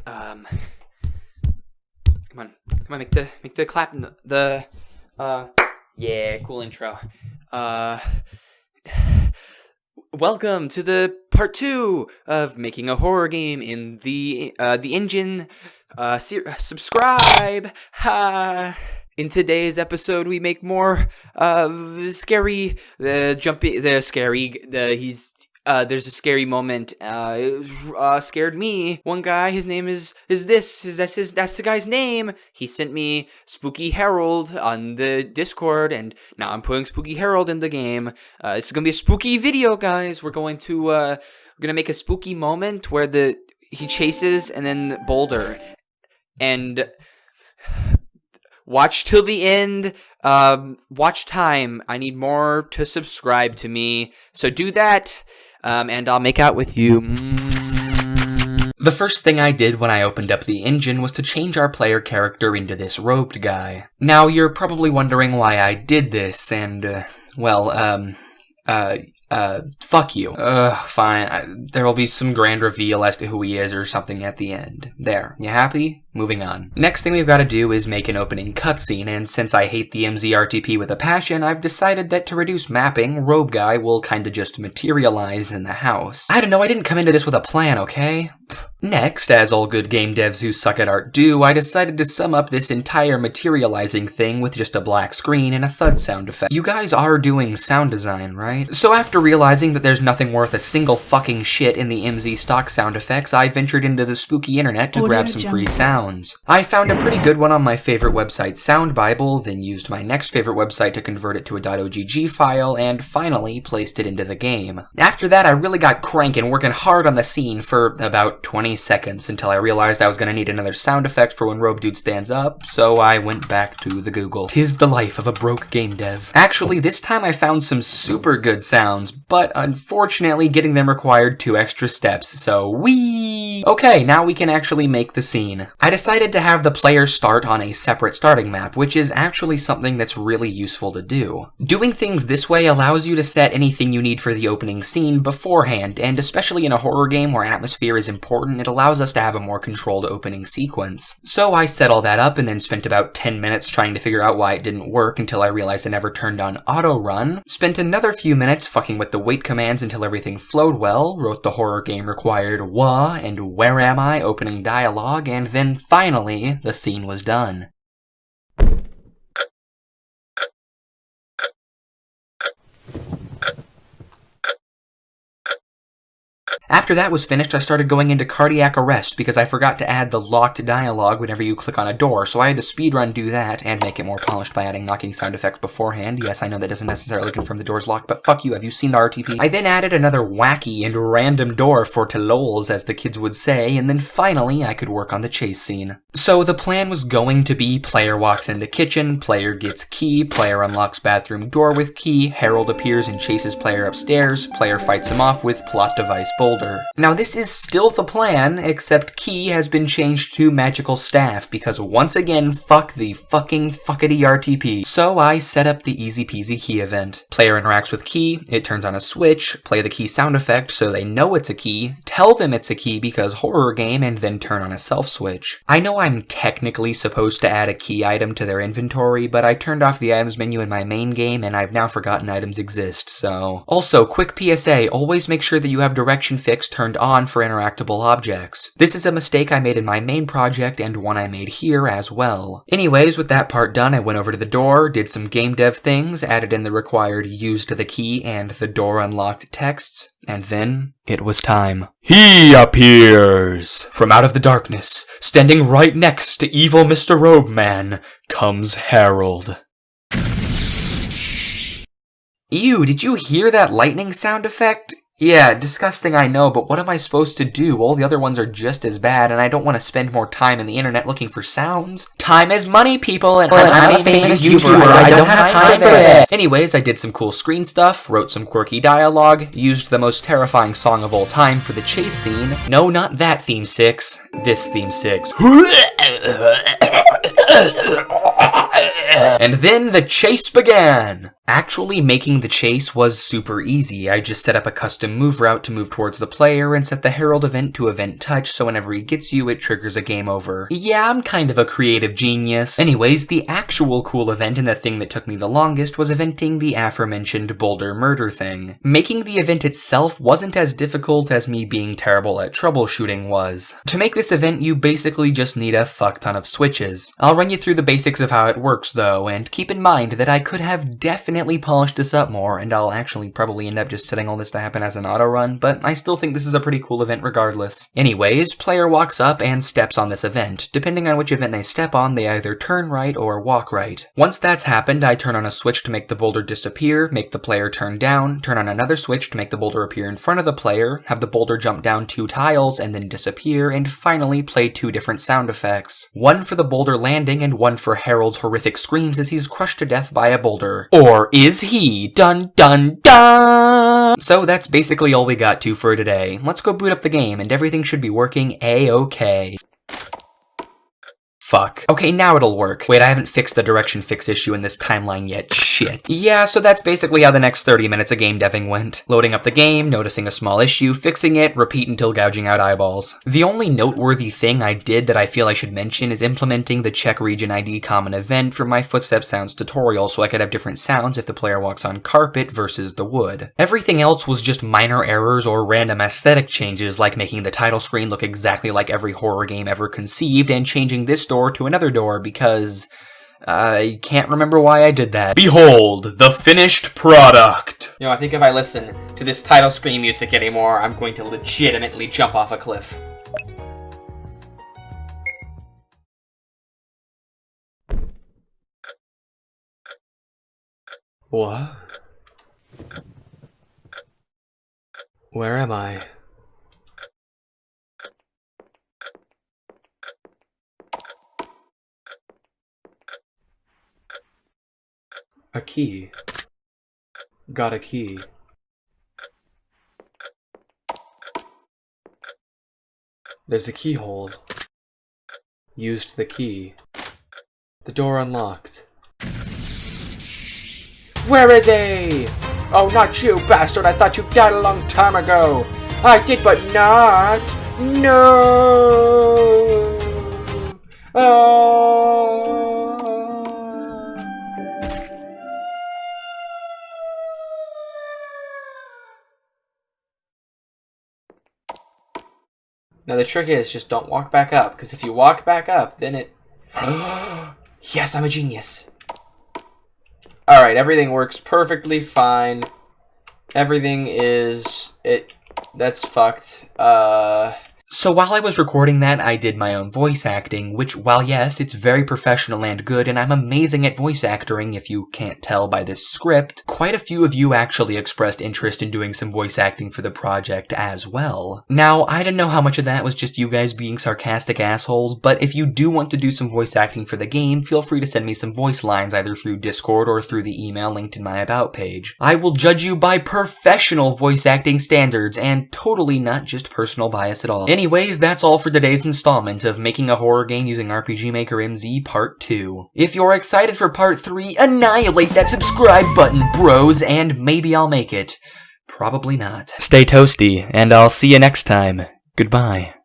Come on, make the clap, yeah, cool intro. Welcome to the part 2 of making a horror game in the engine. Subscribe. In today's episode, we make more scary. There's a scary moment. It scared me. One guy, his name that's the guy's name. He sent me Spooky Harold on the Discord, and now I'm putting Spooky Harold in the game. This is gonna be a spooky video, guys. We're gonna make a spooky moment where he chases and then Boulder, and watch till the end. Watch time. I need more to subscribe to me, so do that. And I'll make out with you. The first thing I did when I opened up the engine was to change our player character into this robed guy. Now, you're probably wondering why I did this, and, fuck you. Fine. There will be some grand reveal as to who he is or something at the end. There. You happy? Moving on. Next thing we've got to do is make an opening cutscene, and since I hate the MZRTP with a passion, I've decided that to reduce mapping, Robe Guy will kinda just materialize in the house. I don't know, I didn't come into this with a plan, okay? Next, as all good game devs who suck at art do, I decided to sum up this entire materializing thing with just a black screen and a thud sound effect. You guys are doing sound design, right? So after realizing that there's nothing worth a single fucking shit in the MZ stock sound effects, I ventured into the spooky internet to grab some free sounds. I found a pretty good one on my favorite website, Sound Bible, then used my next favorite website to convert it to a .ogg file, and finally placed it into the game. After that, I really got cranking, working hard on the scene for about 20 seconds until I realized I was gonna need another sound effect for when Robe Dude stands up, so I went back to the Google. 'Tis the life of a broke game dev. Actually, this time I found some super good sounds, but unfortunately getting them required 2 extra steps, so whee! Okay, now we can actually make the scene. I decided to have the player start on a separate starting map, which is actually something that's really useful to do. Doing things this way allows you to set anything you need for the opening scene beforehand, and especially in a horror game where atmosphere is important, it allows us to have a more controlled opening sequence. So I set all that up and then spent about 10 minutes trying to figure out why it didn't work until I realized I never turned on auto run, spent another few minutes fucking with the wait commands until everything flowed well, wrote the horror game required wha and where am I opening dialogue, and then finally the scene was done. After that was finished, I started going into cardiac arrest because I forgot to add the locked dialogue whenever you click on a door, so I had to speedrun do that and make it more polished by adding knocking sound effects beforehand. Yes, I know that doesn't necessarily confirm the door's locked, but fuck you, have you seen the RTP? I then added another wacky and random door for lols, as the kids would say, and then finally I could work on the chase scene. So the plan was going to be player walks into kitchen, player gets key, player unlocks bathroom door with key, Harold appears and chases player upstairs, player fights him off with plot device Boulder. Now this is still the plan, except key has been changed to magical staff, because once again, fuck the fucking fuckity RTP. So I set up the easy peasy key event. Player interacts with key, it turns on a switch, play the key sound effect so they know it's a key, tell them it's a key because horror game, and then turn on a self switch. I know I'm technically supposed to add a key item to their inventory, but I turned off the items menu in my main game and I've now forgotten items exist, so. Also, quick PSA, always make sure that you have direction fix turned on for interactable objects. This is a mistake I made in my main project and one I made here as well. Anyways, with that part done, I went over to the door, did some game dev things, added in the required used the key and the door unlocked texts, and then it was time. He appears! From out of the darkness, standing right next to evil Mr. Robe Man, comes Harold. Ew, did you hear that lightning sound effect? Yeah, disgusting I know, but what am I supposed to do? All the other ones are just as bad, and I don't want to spend more time on the internet looking for sounds. Time is money, people, and I'm a famous YouTuber. I don't have time for this. Anyways, I did some cool screen stuff, wrote some quirky dialogue, used the most terrifying song of all time for the chase scene. No, not that theme 6. This theme 6. And then the chase began. Actually, making the chase was super easy. I just set up a custom move route to move towards the player and set the Herald event to event touch, so whenever he gets you, it triggers a game over. Yeah, I'm kind of a creative genius. Anyways, the actual cool event and the thing that took me the longest was eventing the aforementioned boulder murder thing. Making the event itself wasn't as difficult as me being terrible at troubleshooting was. To make this event, you basically just need a fuck ton of switches. I'll run you through the basics of how it works though, and keep in mind that I could have definitely polished this up more, and I'll actually probably end up just setting all this to happen as an auto run, but I still think this is a pretty cool event regardless. Anyways, player walks up and steps on this event. Depending on which event they step on, they either turn right or walk right. Once that's happened, I turn on a switch to make the boulder disappear, make the player turn down, turn on another switch to make the boulder appear in front of the player, have the boulder jump down 2 tiles and then disappear, and finally play 2 different sound effects. One for the boulder landing and one for Harold's horrific screams as he's crushed to death by a boulder. Or is he? Dun dun dun! So that's basically all we got to for today. Let's go boot up the game and everything should be working a-okay. Fuck. Okay, now it'll work. Wait, I haven't fixed the direction fix issue in this timeline yet. Shit. Yeah, so that's basically how the next 30 minutes of game deving went. Loading up the game, noticing a small issue, fixing it, repeat until gouging out eyeballs. The only noteworthy thing I did that I feel I should mention is implementing the check region ID common event for my footstep sounds tutorial so I could have different sounds if the player walks on carpet versus the wood. Everything else was just minor errors or random aesthetic changes like making the title screen look exactly like every horror game ever conceived and changing this door to another door because I can't remember why I did that. Behold, the finished product! You know, I think if I listen to this title screen music anymore, I'm going to legitimately jump off a cliff. What? Where am I? A key. Got a key. There's a keyhole. Used the key. The door unlocked. Where is he? Oh, not you, bastard! I thought you died a long time ago! I did, but not! No! Oh! Now the trick is just don't walk back up, because if you walk back up, then it... Yes, I'm a genius! Alright, everything works perfectly fine. Everything is... That's fucked. So while I was recording that, I did my own voice acting, which, while yes, it's very professional and good, and I'm amazing at voice acting if you can't tell by this script, quite a few of you actually expressed interest in doing some voice acting for the project as well. Now, I don't know how much of that was just you guys being sarcastic assholes, but if you do want to do some voice acting for the game, feel free to send me some voice lines either through Discord or through the email linked in my About page. I will judge you by professional voice acting standards, and totally not just personal bias at all. Anyways, that's all for today's installment of Making a Horror Game using RPGMaker MZ Part 2. If you're excited for Part 3, annihilate that subscribe button, bros, and maybe I'll make it. Probably not. Stay toasty, and I'll see you next time. Goodbye.